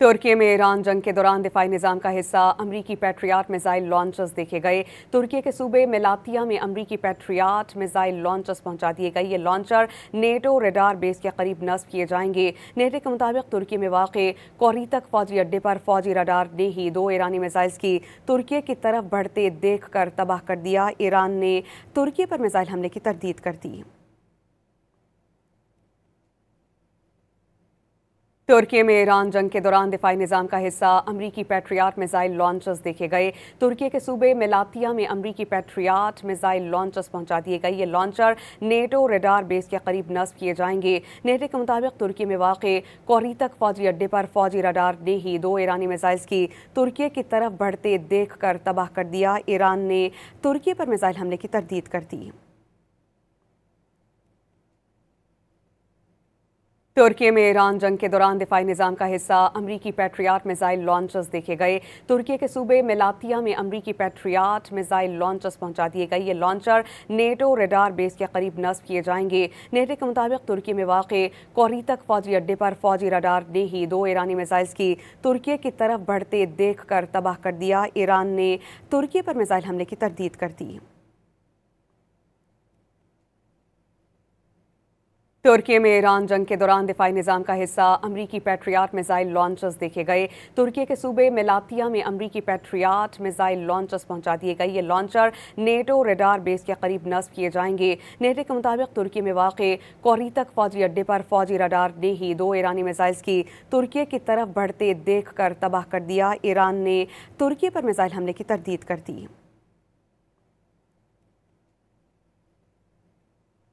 तुर्की में ईरान जंग के दौरान दिफाई निज़ाम का हिस्सा अमरीकी पैट्रियाट मिसाइल लॉन्चर्स देखे गए। तुर्की के सूबे मेलातिया में अमरीकी पैट्रियाट मिसाइल लॉन्चर्स पहुंचा दिए गए। ये लॉन्चर नेटो रडार बेस के करीब नस्ब किए जाएंगे। नेटो के मुताबिक तुर्की में वाक़े कोरीतक फौजी अड्डे पर फौजी रडार ने ही 2 ईरानी मिसाइल्स की तुर्की की तरफ बढ़ते देख कर तबाह कर दिया। ईरान ने तुर्की पर मिसाइल हमले की तरदीद कर दी। तुर्की में ईरान जंग के दौरान दिफाई निज़ाम का हिस्सा अमरीकी पैट्रियाट मिसाइल लॉन्चर्स देखे गए। तुर्की के सूबे मेलातिया में अमरीकी पैट्रियाट मिसाइल लॉन्चर्स पहुंचा दिए गए। ये लॉन्चर नेटो रडार बेस के करीब नस्ब किए जाएंगे। नेटो के मुताबिक तुर्की में वाक़े कोरीतक फौजी अड्डे पर फौजी रडार ने ही 2 ईरानी मिसाइल्स की तुर्की की तरफ बढ़ते देख कर तबाह कर दिया। ईरान ने तुर्की पर मिसाइल हमले की तरदीद कर दी। तुर्की में ईरान जंग के दौरान दिफाई निज़ाम का हिस्सा अमरीकी पैट्रियाट मिसाइल लॉन्चर्स देखे गए। तुर्की के सूबे मेलातिया में अमरीकी पैट्रियाट मिसाइल लॉन्चर्स पहुंचा दिए गए। ये लॉन्चर नेटो रडार बेस के करीब नस्ब किए जाएंगे। नेटो के मुताबिक तुर्की में वाक़े कोरीतक फौजी अड्डे पर फौजी रडार ने ही 2 ईरानी मिसाइल्स की तुर्की की तरफ बढ़ते देख कर तबाह कर दिया। ईरान ने तुर्की पर मिसाइल हमले की तरदीद कर दी। तुर्की में ईरान जंग के दौरान दिफाई निज़ाम का हिस्सा अमरीकी पैट्रियाट मिसाइल लॉन्चर्स देखे गए। तुर्की के सूबे मेलातिया में अमरीकी पैट्रियाट मिसाइल लॉन्चर्स पहुंचा दिए गए। ये लॉन्चर नेटो रडार बेस के करीब नस्ब किए जाएंगे। नेटो के मुताबिक तुर्की में वाक़े कोरीतक फौजी अड्डे पर फौजी रडार ने ही 2 ईरानी मिसाइल्स की तुर्की की तरफ बढ़ते देख कर तबाह कर दिया। ईरान ने तुर्की पर मिसाइल हमले की तरदीद कर दी।